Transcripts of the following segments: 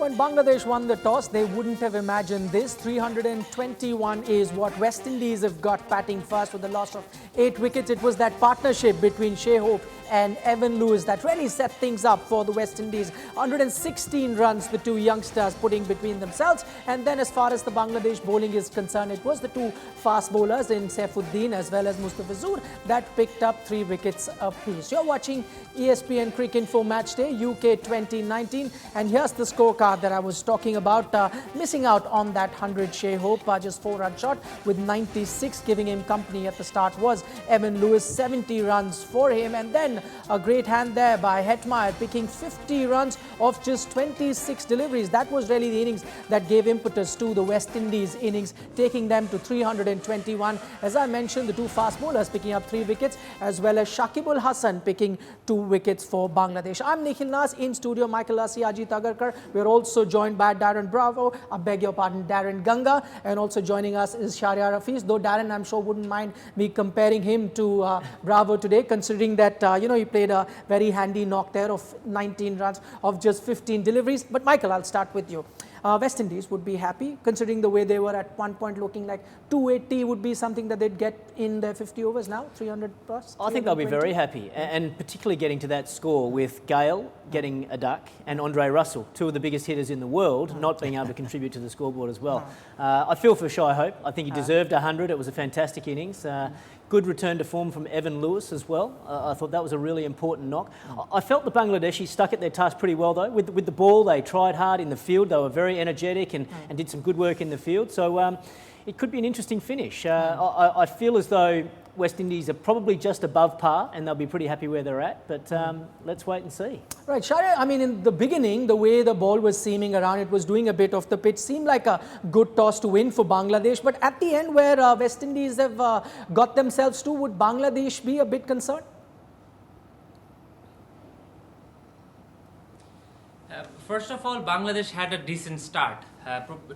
When Bangladesh won the toss, they wouldn't have imagined this. 321 is what West Indies have got batting first with the loss of 8 wickets. It was that partnership between Shai Hope and Evan Lewis that really set things up for the West Indies. 116 runs the two youngsters putting between themselves. And then as far as the Bangladesh bowling is concerned, it was the two fast bowlers in Saifuddin as well as Mustafizur that picked up 3 wickets apiece. You're watching ESPN Cricinfo Match Day UK 2019, and here's the scorecard that I was talking about. Missing out on that 100 Shai Hope, just 4-run shot with 96 giving him company at the start was Evan Lewis, 70 runs for him, and then a great hand there by Hetmeyer picking 50 runs off just 26 deliveries. That was really the innings that gave impetus to the West Indies innings, taking them to 321. As I mentioned, the two fast bowlers picking up 3 wickets as well as Shakibul Hasan picking 2 wickets for Bangladesh. I'm Nikhil Nas, in studio Michael Lassi, Ajit Agarkar. We're also joined by Darren Bravo, I beg your pardon, Darren Ganga, and also joining us is Shahryar Hafiz, though Darren, I'm sure, wouldn't mind me comparing him to Bravo today, considering that, he played a very handy knock there of 19 runs of just 15 deliveries. But Michael, I'll start with you. West Indies would be happy, considering the way they were at one point looking like 280 would be something that they'd get in their 50 overs now, 300 plus? I think they'll be very happy, and particularly getting to that score with Gale getting a duck and Andre Russell, two of the biggest hitters in the world, not being able to contribute to the scoreboard as well. I feel for Shai Hope. I think he deserved 100. It was a fantastic innings. Good return to form from Evan Lewis as well. I thought that was a really important knock. I felt the Bangladeshi stuck at their task pretty well though. With the ball, they tried hard in the field. They were very energetic and did some good work in the field. So it could be an interesting finish. I feel as though West Indies are probably just above par and they'll be pretty happy where they're at, but let's wait and see. Right, Shahryar, I mean, in the beginning, the way the ball was seaming around, it was doing a bit of the pitch, seemed like a good toss to win for Bangladesh, but at the end where West Indies have got themselves to, would Bangladesh be a bit concerned? First of all, Bangladesh had a decent start.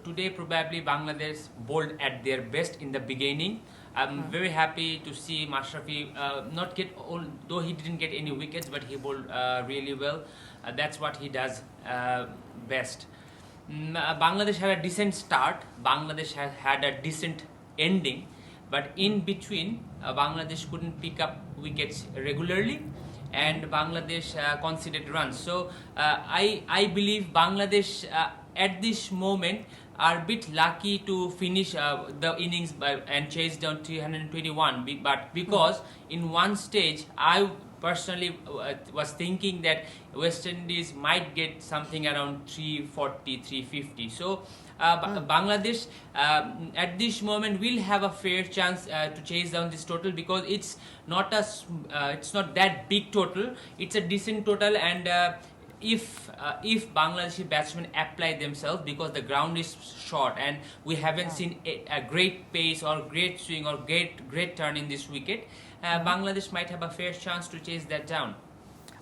Today, probably Bangladesh bowled at their best in the beginning. I'm very happy to see Mashrafi not get, though he didn't get any wickets, but he bowled really well. That's what he does best. Bangladesh had a decent start. Bangladesh had a decent ending, but in between, Bangladesh couldn't pick up wickets regularly, and Bangladesh conceded runs. So I believe Bangladesh at this moment are a bit lucky to finish the innings and chase down 321, but because in one stage I personally was thinking that West Indies might get something around 340, 350. So Bangladesh at this moment will have a fair chance to chase down this total, because it's not that big total. It's a decent total, and if Bangladeshi batsmen apply themselves, because the ground is short and we haven't seen a great pace or great swing or great turn in this wicket, Bangladesh might have a fair chance to chase that down.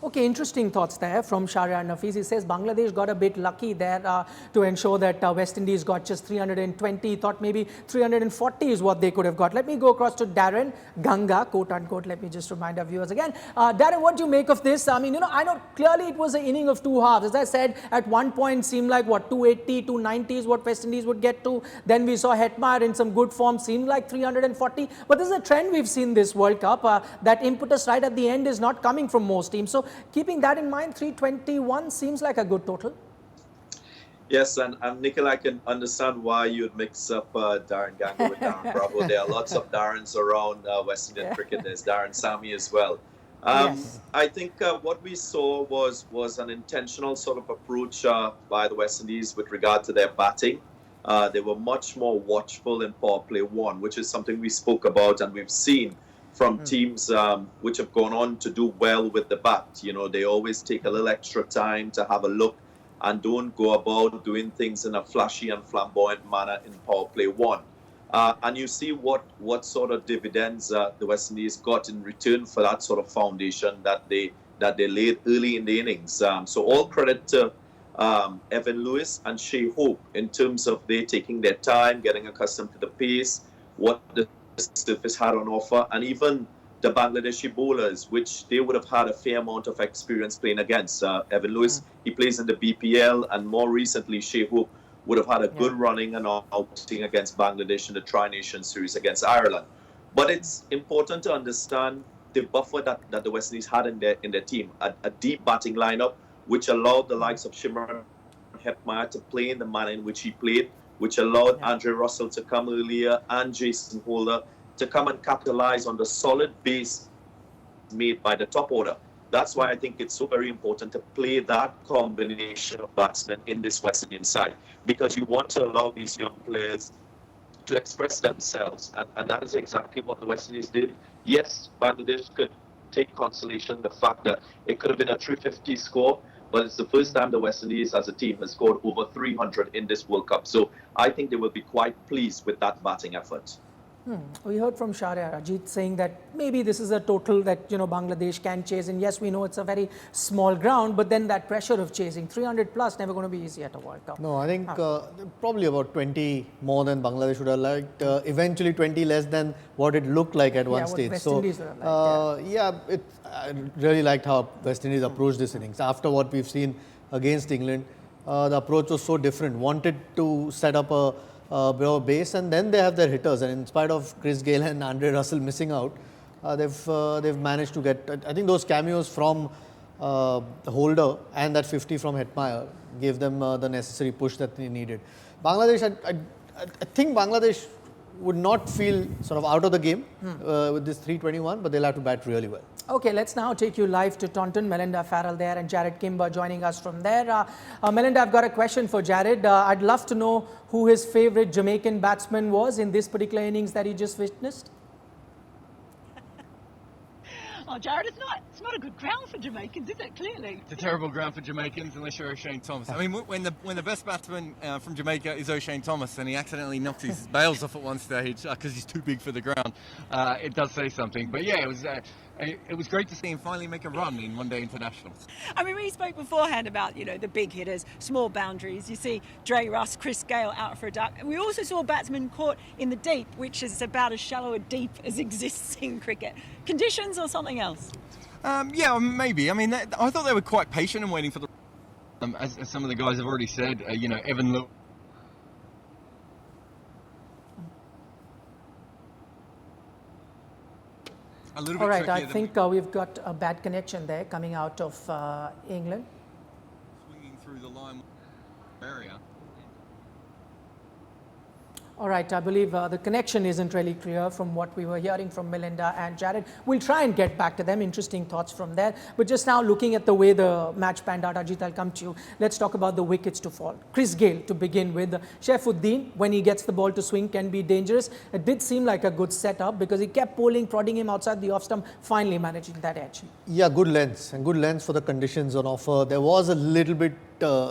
Okay, interesting thoughts there from Shahryar Hafiz. He says Bangladesh got a bit lucky there to ensure that West Indies got just 320. Thought maybe 340 is what they could have got. Let me go across to Darren Ganga, quote unquote. Let me just remind our viewers again. Darren, what do you make of this? I mean, I know clearly it was an inning of two halves. As I said, at one point it seemed like 280, 290 is what West Indies would get to. Then we saw Hetmeyer in some good form, seemed like 340. But this is a trend we've seen this World Cup. That impetus right at the end is not coming from most teams. So keeping that in mind, 321 seems like a good total. Yes, and Nikhil, I can understand why you'd mix up Darren Ganga with Darren Bravo. There are lots of Darrens around West Indian cricket. There's Darren Sami as well. Yes. I think what we saw was an intentional sort of approach by the West Indies with regard to their batting. They were much more watchful in power play 1, which is something we spoke about and we've seen from teams which have gone on to do well with the bat. They always take a little extra time to have a look and don't go about doing things in a flashy and flamboyant manner in power play 1. And you see what sort of dividends the West Indies got in return for that sort of foundation that they laid early in the innings. So all credit to Evan Lewis and Shai Hope in terms of they taking their time, getting accustomed to the pace, what the surface had on offer, and even the Bangladeshi bowlers, which they would have had a fair amount of experience playing against. Evan Lewis, he plays in the BPL, and more recently, Shea Hope would have had a good running and outing against Bangladesh in the Tri-Nation Series against Ireland. But it's important to understand the buffer that the West Indies had in their team, a deep batting lineup, which allowed the likes of Shimron Hetmeyer to play in the manner in which he played, which allowed Andre Russell to come earlier and Jason Holder to come and capitalize on the solid base made by the top order. That's why I think it's so very important to play that combination of batsmen in this West Indian side, because you want to allow these young players to express themselves, and that is exactly what the West Indies did. Yes, Bangladesh could take consolation in the fact that it could have been a 350 score, but it's the first time the West Indies as a team has scored over 300 in this World Cup. So I think they will be quite pleased with that batting effort. We heard from Sharia Ajit saying that maybe this is a total that Bangladesh can chase, and yes, we know it's a very small ground, but then that pressure of chasing 300 plus never going to be easy at a World Cup. No, I think probably about 20 more than Bangladesh would have liked. Eventually 20 less than what it looked like at one stage. West Indies would have liked, I really liked how West Indies approached this innings. After what we've seen against England, the approach was so different. Wanted to set up a base, and then they have their hitters, and in spite of Chris Gayle and Andre Russell missing out, they've managed to get, I think those cameos from Holder and that 50 from Hetmeyer gave them the necessary push that they needed. Bangladesh, I think Bangladesh would not feel sort of out of the game with this 321, but they'll have to bat really well. Okay, let's now take you live to Taunton. Melinda Farrell there and Jared Kimber joining us from there. Melinda, I've got a question for Jared. I'd love to know who his favorite Jamaican batsman was in this particular innings that he just witnessed. Oh, Jared, it's not a good ground for Jamaicans, is it? Clearly, it's a terrible ground for Jamaicans unless you're O'Shane Thomas. I mean, when the best batsman from Jamaica is O'Shane Thomas, and he accidentally knocks his bails off at one stage because he's too big for the ground, it does say something. But yeah, it was great to see him finally make a run in one-day internationals. I mean, we spoke beforehand about the big hitters, small boundaries. You see Dre Russ, Chris Gayle out for a duck. And we also saw batsmen caught in the deep, which is about as shallow a deep as exists in cricket. Conditions or something else? Yeah, maybe. I mean, I thought they were quite patient and waiting for the. As some of the guys have already said, Evan Lewis. All right, I think we've got a bad connection there coming out of England. Swinging through the line area. All right, I believe the connection isn't really clear from what we were hearing from Melinda and Jared. We'll try and get back to them. Interesting thoughts from there. But just now looking at the way the match panned out, Ajit, I'll come to you. Let's talk about the wickets to fall. Chris Gayle to begin with. Shaifuddin, when he gets the ball to swing, can be dangerous. It did seem like a good setup because he kept bowling, prodding him outside the off stump, finally managing that edge. Yeah, good length for the conditions on offer. There was a little bit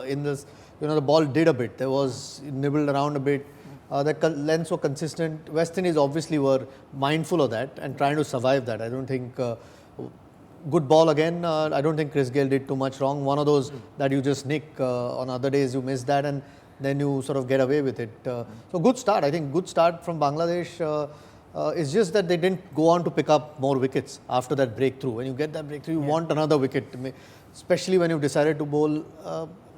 in this, the ball did a bit. There was nibbled around a bit. The lengths were consistent. West Indies obviously were mindful of that and trying to survive that. I don't think good ball again. I don't think Chris Gayle did too much wrong. One of those that you just nick. On other days you miss that and then you sort of get away with it. So good start. I think good start from Bangladesh. It's just that they didn't go on to pick up more wickets after that breakthrough. When you get that breakthrough, you want another wicket, especially when you've decided to bowl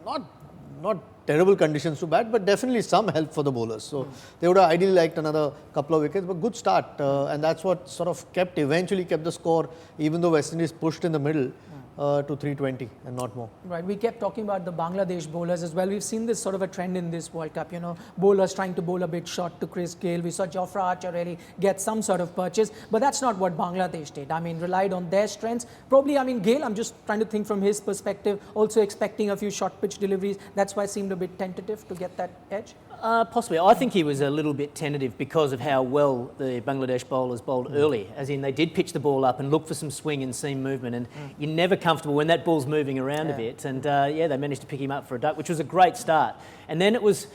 not terrible conditions to bat, but definitely some help for the bowlers. So they would have ideally liked another couple of wickets, but good start. And that's what sort of eventually kept the score, even though West Indies pushed in the middle to 320 and not more. Right. We kept talking about the Bangladesh bowlers as well. We've seen this sort of a trend in this World Cup. Bowlers trying to bowl a bit short to Chris Gayle. We saw Jofra Archer really get some sort of purchase, but that's not what Bangladesh did. I mean, relied on their strengths. Probably, Gayle, I'm just trying to think from his perspective, also expecting a few short pitch deliveries. That's why it seemed a bit tentative to get that edge. Possibly. I think he was a little bit tentative because of how well the Bangladesh bowlers bowled early. As in, they did pitch the ball up and look for some swing and seam movement. And you're never comfortable when that ball's moving around a bit. And they managed to pick him up for a duck, which was a great start. And then it was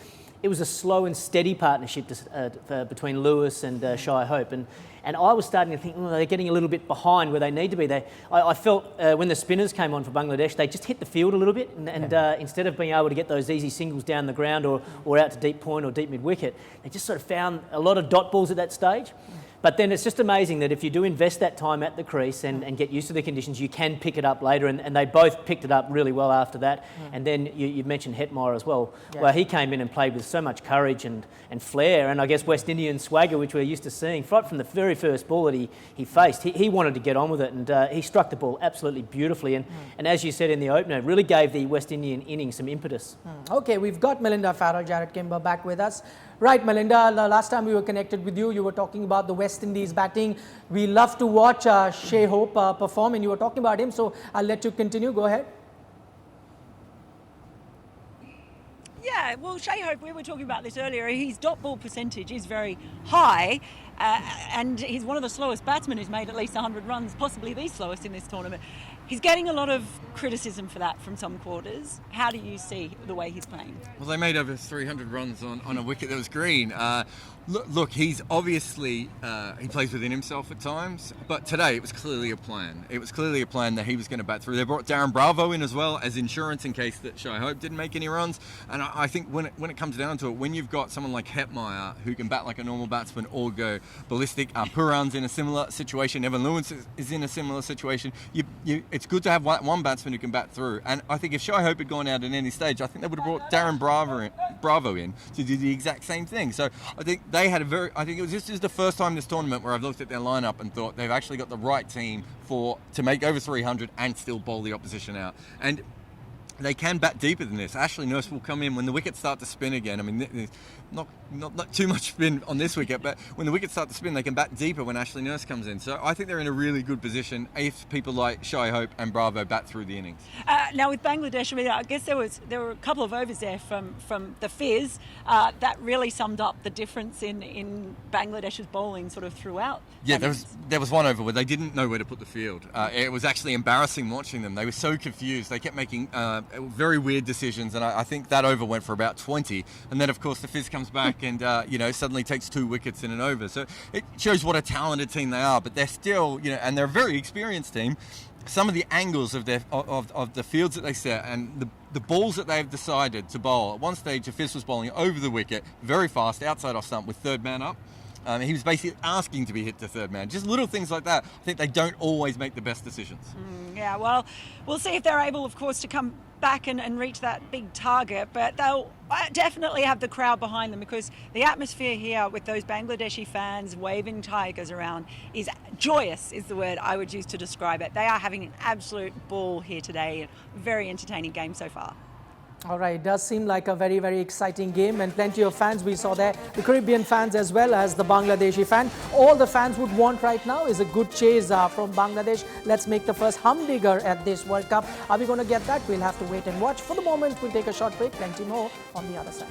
a slow and steady partnership between Lewis and Shai Hope. And I was starting to think, they're getting a little bit behind where they need to be. I felt when the spinners came on for Bangladesh, they just hit the field a little bit. And instead of being able to get those easy singles down the ground or out to deep point or deep mid-wicket, they just sort of found a lot of dot balls at that stage. But then it's just amazing that if you do invest that time at the crease and get used to the conditions, you can pick it up later. And they both picked it up really well after that. And then you mentioned Hetmeyer as well. Yeah. Well, he came in and played with so much courage and flair, and I guess West Indian swagger, which we're used to seeing right from the very first ball that he faced. He wanted to get on with it, and he struck the ball absolutely beautifully. And as you said in the opener, it really gave the West Indian innings some impetus. Okay, we've got Melinda Farrell, Jared Kimber back with us. Right, Melinda, the last time we were connected with you, you were talking about the West Indies batting. We love to watch Shai Hope perform, and you were talking about him, so I'll let you continue. Go ahead. Yeah, well, Shai Hope, we were talking about this earlier, his dot ball percentage is very high, and he's one of the slowest batsmen who's made at least 100 runs, possibly the slowest in this tournament. He's getting a lot of criticism for that from some quarters. How do you see the way he's playing? Well, they made over 300 runs on a wicket that was green. Look, he's obviously, he plays within himself at times, but today it was clearly a plan. It was clearly a plan that he was going to bat through. They brought Darren Bravo in as well as insurance in case that Shai Hope didn't make any runs. And I think when it comes down to it, when you've got someone like Hetmeyer who can bat like a normal batsman or go ballistic, Puran's in a similar situation, Evan Lewis is in a similar situation, it's good to have one batsman who can bat through. And I think if Shai Hope had gone out at any stage, I think they would have brought Darren Bravo in to do the exact same thing. So I think they had I think this is the first time this tournament where I've looked at their lineup and thought they've actually got the right team to make over 300 and still bowl the opposition out. And they can bat deeper than this. Ashley Nurse will come in when the wickets start to spin again. I mean, there's not too much spin on this wicket, but when the wickets start to spin, they can bat deeper when Ashley Nurse comes in. So I think they're in a really good position if people like Shai Hope and Bravo bat through the innings. Now with Bangladesh, I mean, I guess there were a couple of overs there from the Fizz that really summed up the difference in Bangladesh's bowling sort of throughout. Yeah, there was one over where they didn't know where to put the field. It was actually embarrassing watching them. They were so confused. They kept making very weird decisions, and I think that over went for about 20. And then, of course, the Fizz comes back and suddenly takes 2 wickets in an over. So it shows what a talented team they are. But they're still, and they're a very experienced team. Some of the angles of the fields that they set and the balls that they've decided to bowl. At one stage, the Fizz was bowling over the wicket, very fast, outside off stump with third man up. He was basically asking to be hit to third man. Just little things like that. I think they don't always make the best decisions. Yeah, well, we'll see if they're able, of course, to come back and reach that big target, but they'll definitely have the crowd behind them, because the atmosphere here with those Bangladeshi fans waving tigers around is joyous, is the word I would use to describe it. They are having an absolute ball here today. Very entertaining game so far. All right, it does seem like a very, very exciting game, and plenty of fans we saw there, the Caribbean fans as well as the Bangladeshi fan. All the fans would want right now is a good chase from Bangladesh. Let's make the first humdinger at this World Cup. Are we going to get that? We'll have to wait and watch. For the moment, we'll take a short break. Plenty more on the other side.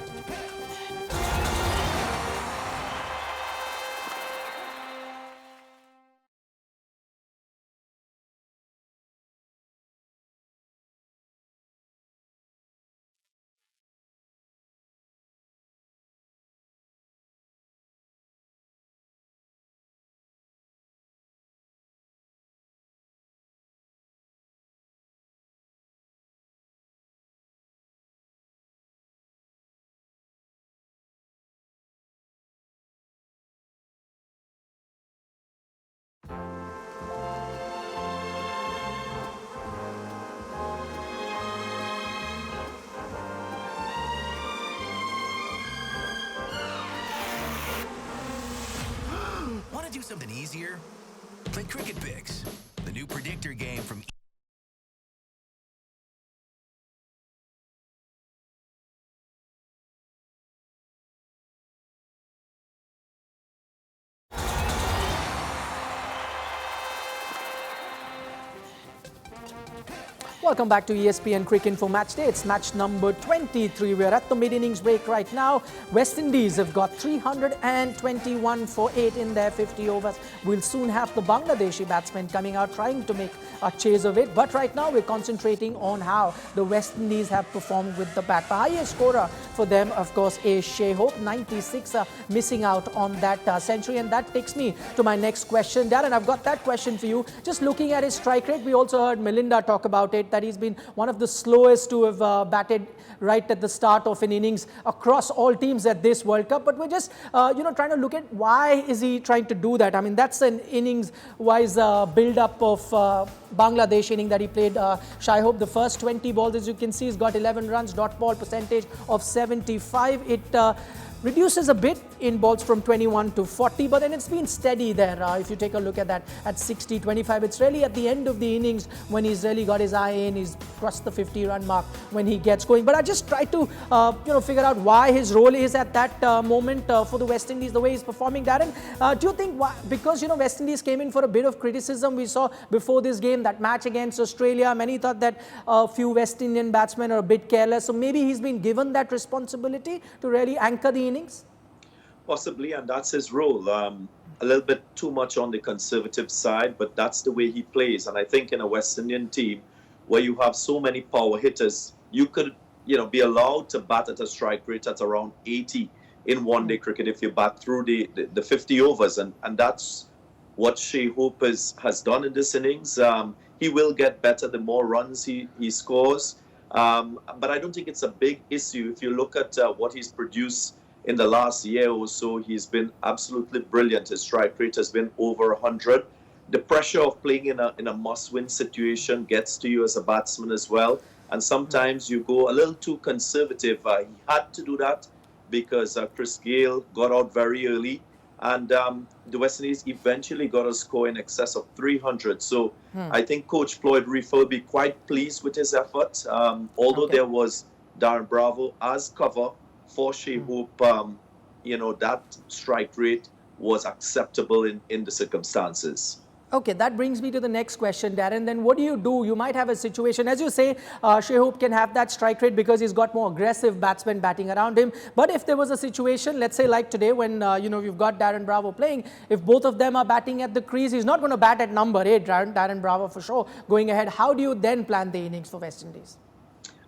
Want to do something easier? Play Cricket Picks, the new predictor game from Welcome back to ESPN Cricinfo Match Day. It's match number 23. We're at the mid-innings break right now. West Indies have got 321 for 8 in their 50 overs. We'll soon have the Bangladeshi batsmen coming out trying to make a chase of it. But right now we're concentrating on how the West Indies have performed with the bat. The highest scorer for them, of course, is Shai Hope. 96 missing out on that century. And that takes me to my next question. Darren, I've got that question for you. Just looking at his strike rate, we also heard Melinda talk about it. it that he's been one of the slowest to have batted right at the start of an innings across all teams at this World Cup. But we're just, trying to look at why is he trying to do that. I mean, that's an innings-wise build-up of Bangladesh inning that he played. Shai Hope, the first 20 balls, as you can see, he's got 11 runs, dot ball percentage of 75. It reduces a bit in balls from 21 to 40, but then it's been steady there. If you take a look at that at 60, 25, it's really at the end of the innings when he's really got his eye in, he's crossed the 50-run mark when he gets going. But I just try to, figure out why his role is at that moment for the West Indies, the way he's performing. Darren, do you think because, West Indies came in for a bit of criticism, we saw before this game, that match against Australia, many thought that a few West Indian batsmen are a bit careless, so maybe he's been given that responsibility to really anchor the innings? Possibly, and that's his role. A little bit too much on the conservative side, but that's the way he plays. And I think in a West Indian team where you have so many power hitters, you could, be allowed to bat at a strike rate at around 80 in one-day cricket if you bat through the 50 overs. And that's what Shai Hope has done in this innings. He will get better the more runs he scores. But I don't think it's a big issue. If you look at what he's produced in the last year or so, he's been absolutely brilliant. His strike rate has been over 100. The pressure of playing in a must-win situation gets to you as a batsman as well. And sometimes you go a little too conservative. He had to do that because Chris Gayle got out very early. And the West Indies eventually got a score in excess of 300. So I think Coach Floyd Reef will be quite pleased with his effort. Although there was Darren Bravo as cover for Shai Hope, that strike rate was acceptable in the circumstances. Okay, that brings me to the next question, Darren. Then what do? You might have a situation, as you say, Shai Hope can have that strike rate because he's got more aggressive batsmen batting around him. But if there was a situation, let's say like today when, you've got Darren Bravo playing, if both of them are batting at the crease, he's not going to bat at number 8, Darren Bravo for sure, going ahead. How do you then plan the innings for West Indies?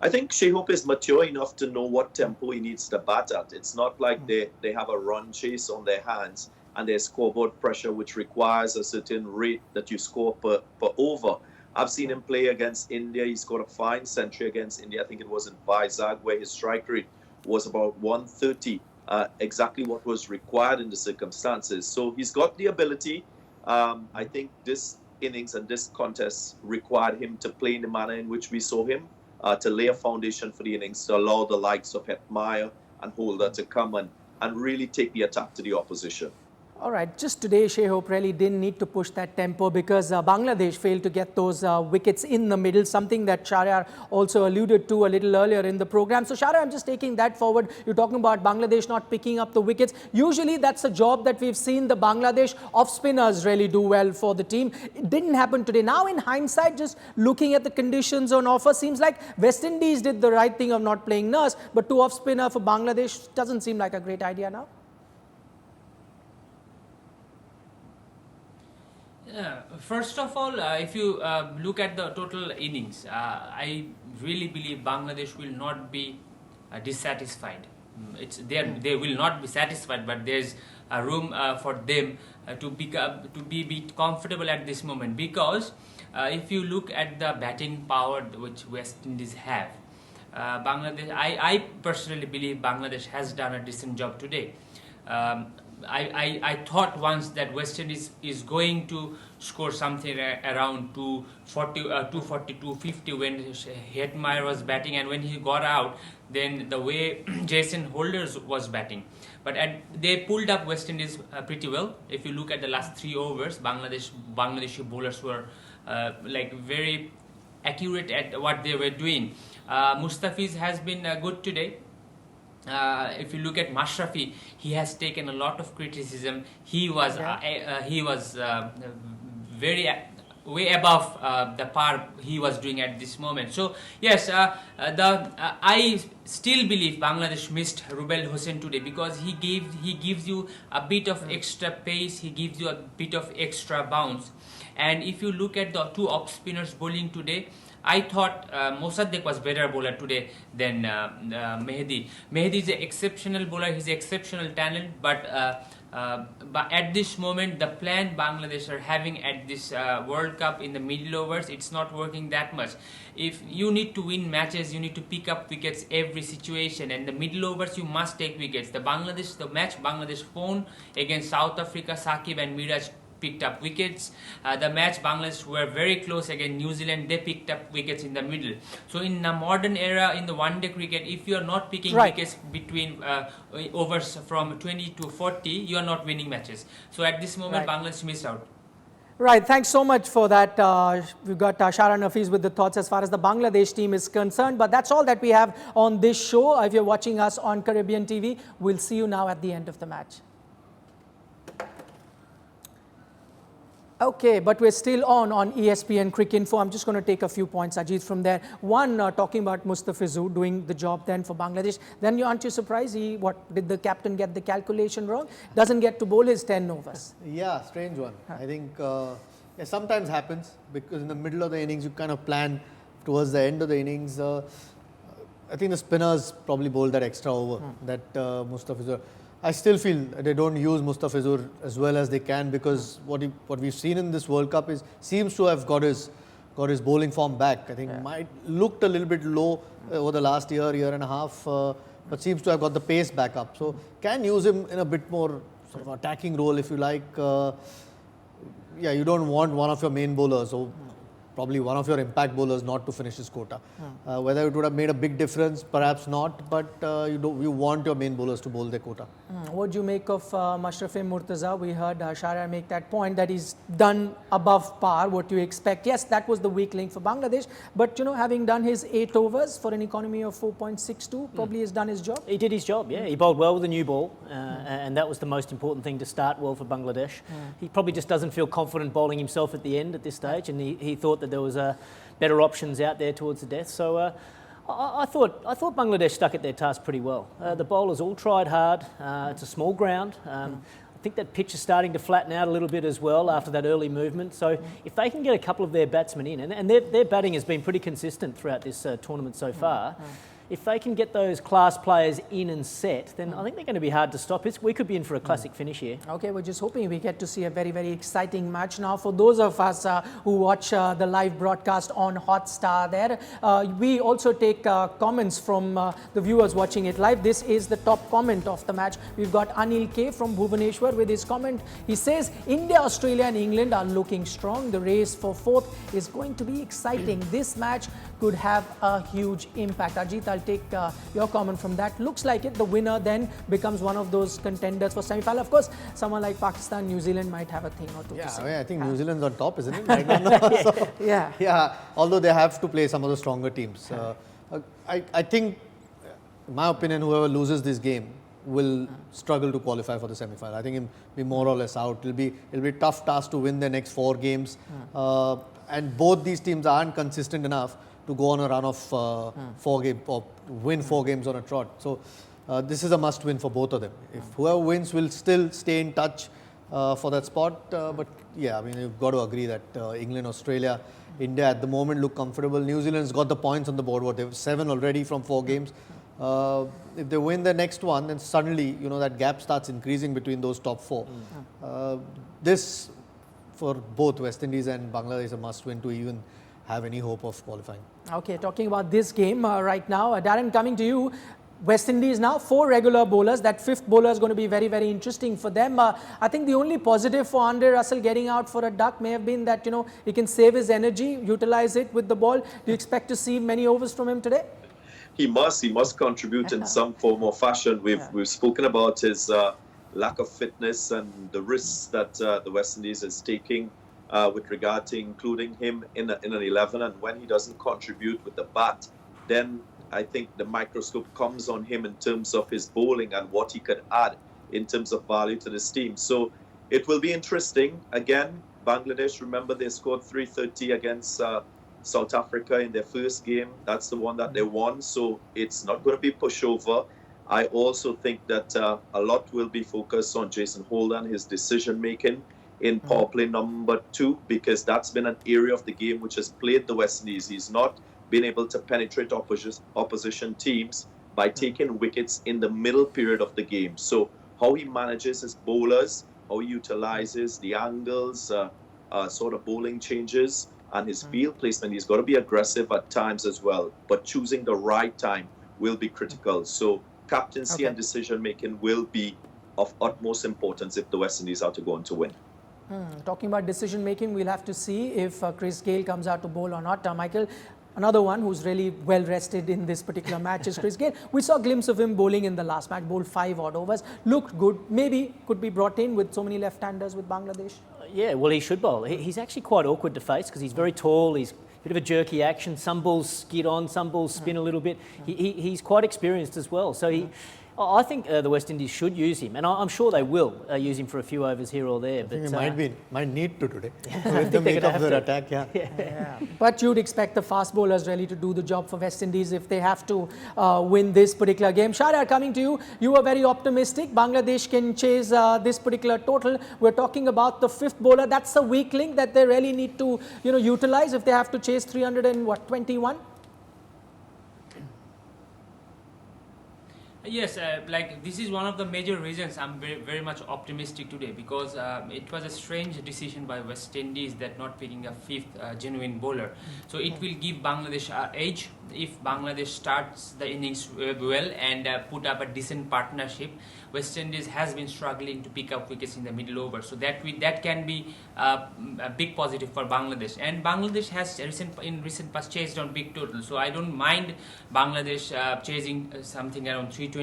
I think Shai Hope is mature enough to know what tempo he needs to bat at. It's not like they have a run chase on their hands and there's scoreboard pressure which requires a certain rate that you score per over. I've seen him play against India. He scored a fine century against India. I think it was in Vizag, where his strike rate was about 130, exactly what was required in the circumstances. So he's got the ability. I think this innings and this contest required him to play in the manner in which we saw him, to lay a foundation for the innings, to allow the likes of Hetmeyer and Holder to come and really take the attack to the opposition. All right, just today, Shai Hope really didn't need to push that tempo because Bangladesh failed to get those wickets in the middle, something that Shahryar also alluded to a little earlier in the program. So Shahryar, I'm just taking that forward. You're talking about Bangladesh not picking up the wickets. Usually that's a job that we've seen the Bangladesh off-spinners really do well for the team. It didn't happen today. Now in hindsight, just looking at the conditions on offer, seems like West Indies did the right thing of not playing Nurse, but to off-spinner for Bangladesh doesn't seem like a great idea now. First of all, if you look at the total innings, I really believe Bangladesh will not be dissatisfied. They will not be satisfied, but there's a room for them to be comfortable at this moment, because if you look at the batting power which West Indies have, Bangladesh, I personally believe Bangladesh has done a decent job today. I thought once that West Indies is going to score something around 240, 240, 250 when Hetmeyer was batting, and when he got out, then the way Jason Holders was batting. But they pulled up West Indies pretty well. If you look at the last 3 overs, Bangladeshi bowlers were very accurate at what they were doing. Mustafiz has been good today. If you look at Mashrafi, he has taken a lot of criticism. He was very way above the par he was doing at this moment. So yes, I still believe Bangladesh missed Rubel Hossain today, because he gives you a bit of extra pace, he gives you a bit of extra bounce. And if you look at the 2 off spinners bowling today, I thought Mossadegh was better bowler today than Mehdi. Mehdi is an exceptional bowler, he's exceptional talent, but But at this moment, the plan Bangladesh are having at this World Cup in the middle overs, it's not working that much. If you need to win matches, you need to pick up wickets every situation, and the middle overs you must take wickets. The match Bangladesh won against South Africa, Saqib and Miraj picked up wickets. The match Bangladesh were very close against New Zealand, they picked up wickets in the middle. So in the modern era, in the one-day cricket, if you are not picking wickets between overs from 20 to 40, you are not winning matches. So at this moment, Bangladesh missed out. Right, thanks so much for that. We've got Shara Nafiz with the thoughts as far as the Bangladesh team is concerned. But that's all that we have on this show. If you're watching us on Caribbean TV, we'll see you now at the end of the match. Okay, but we're still on ESPN Cricinfo. I'm just going to take a few points, Ajit, from there. One, talking about Mustafizur doing the job then for Bangladesh. Then aren't you surprised? Did the captain get the calculation wrong? Doesn't get to bowl his 10 overs. Yeah, strange one. I think sometimes happens because in the middle of the innings, you kind of plan towards the end of the innings. I think the spinners probably bowled that extra over that Mustafizur. I still feel they don't use Mustafizur as well as they can because what we've seen in this World Cup seems to have got his bowling form back. I think might looked a little bit low over the last year and a half, but seems to have got the pace back up. So can use him in a bit more sort of attacking role if you like. You don't want one of your main bowlers or probably one of your impact bowlers not to finish his quota. Whether it would have made a big difference, perhaps not, but you want your main bowlers to bowl their quota. What do you make of Mashrafe Murtaza? We heard Shara make that point that he's done above par, what you expect. Yes, that was the weak link for Bangladesh, but having done his 8 overs for an economy of 4.62, probably has done his job. He did his job, yeah. He bowled well with a new ball, and that was the most important thing, to start well for Bangladesh. He probably just doesn't feel confident bowling himself at the end at this stage, and he thought that there was better options out there towards the death. So I thought Bangladesh stuck at their task pretty well. The bowlers all tried hard. It's a small ground. I think that pitch is starting to flatten out a little bit as well after that early movement. So if they can get a couple of their batsmen in, and their batting has been pretty consistent throughout this tournament so far, if they can get those class players in and set, then I think they're going to be hard to stop. We could be in for a classic finish here. Okay, we're just hoping we get to see a very, very exciting match. Now, for those of us who watch the live broadcast on Hotstar there, we also take comments from the viewers watching it live. This is the top comment of the match. We've got Anil K from Bhubaneswar with his comment. He says, India, Australia and England are looking strong. The race for 4th is going to be exciting. This match could have a huge impact. Ajit, I'll take your comment from that. Looks like it. The winner then becomes one of those contenders for semi-final. Of course, someone like Pakistan, New Zealand might have a thing or two to say. I think New Zealand's on top, isn't it? Right now. So, although they have to play some of the stronger teams. I think, in my opinion, whoever loses this game will struggle to qualify for the semi-final. I think it'll be more or less out. It'll be a tough task to win their next 4 games. And both these teams aren't consistent enough to go on a run of 4 games or win 4 games on a trot. So this is a must win for both of them. If whoever wins will still stay in touch for that spot. But you've got to agree that England, Australia, India at the moment look comfortable. New Zealand's got the points on the board. They have 7 already from 4 games. If they win the next one, then suddenly that gap starts increasing between those top 4. This for both West Indies and Bangladesh is a must win to even have any hope of qualifying. Okay, talking about this game right now, Darren, coming to you. West Indies now 4 regular bowlers. That 5th bowler is going to be very, very interesting for them. I think the only positive for Andre Russell getting out for a duck may have been that he can save his energy, utilize it with the ball. Do you expect to see many overs from him today? He must contribute in some form or fashion. We've spoken about his lack of fitness and the risks that the West Indies is taking with regard to including him in an 11, and when he doesn't contribute with the bat, then I think the microscope comes on him in terms of his bowling and what he could add in terms of value to this team. So it will be interesting. Again, Bangladesh, remember they scored 330 against South Africa in their first game. That's the one that they won. So it's not going to be pushover. I also think that a lot will be focused on Jason Holden, his decision making in power play number 2, because that's been an area of the game which has plagued the West Indies. He's not been able to penetrate opposition teams by taking wickets in the middle period of the game. So how he manages his bowlers, how he utilizes the angles, sort of bowling changes, and his field placement. He's got to be aggressive at times as well, but choosing the right time will be critical. So captaincy and decision making will be of utmost importance if the West Indies are to go on to win. Talking about decision making, we'll have to see if Chris Gayle comes out to bowl or not. Michael, another one who's really well rested in this particular match is Chris Gayle. We saw a glimpse of him bowling in the last match, bowled 5 odd overs, looked good, maybe could be brought in with so many left-handers with Bangladesh. Yeah, well, he should bowl. He's actually quite awkward to face because he's very tall, he's a bit of a jerky action, some balls skid on, some balls spin a little bit. He's quite experienced as well, so I think the West Indies should use him, and I'm sure they will use him for a few overs here or there. I think he might need to today with the they're meat gonna of have their to. attack. Yeah. But you'd expect the fast bowlers really to do the job for West Indies if they have to win this particular game. Shahryar, coming to you, you were very optimistic. Bangladesh can chase this particular total. We're talking about the 5th bowler. That's the weak link that they really need to utilize if they have to chase 321. Yes, like this is one of the major reasons I'm very, very much optimistic today, because it was a strange decision by West Indies that not picking a 5th genuine bowler. So it will give Bangladesh an edge if Bangladesh starts the innings well and put up a decent partnership. West Indies has been struggling to pick up wickets in the middle over, so that can be a big positive for Bangladesh. And Bangladesh has in recent past chased on big total, so I don't mind Bangladesh chasing something around 321.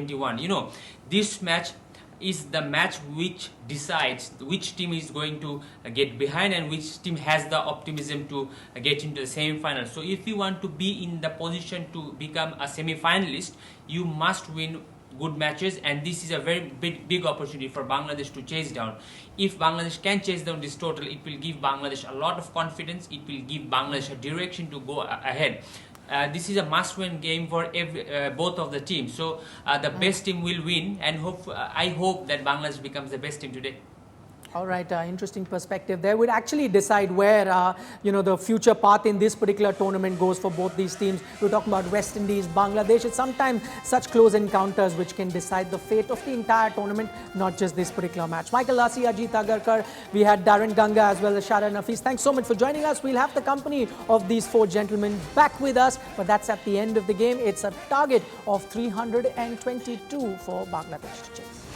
This match is the match which decides which team is going to get behind and which team has the optimism to get into the semi-final. So if you want to be in the position to become a semi-finalist, you must win good matches, and this is a very big opportunity for Bangladesh to chase down. If Bangladesh can chase down this total, it will give Bangladesh a lot of confidence. It will give Bangladesh a direction to go ahead. This is a must-win game for both of the teams. So the best team will win, and I hope that Bangladesh becomes the best team today. All right, interesting perspective there. Would actually decide where the future path in this particular tournament goes for both these teams. We're talking about West Indies, Bangladesh. It's sometimes such close encounters which can decide the fate of the entire tournament, not just this particular match. Michael Lassi, Ajit Agarkar, we had Darren Ganga as well as Shahryar Nafees. Thanks so much for joining us. We'll have the company of these 4 gentlemen back with us, but that's at the end of the game. It's a target of 322 for Bangladesh to chase.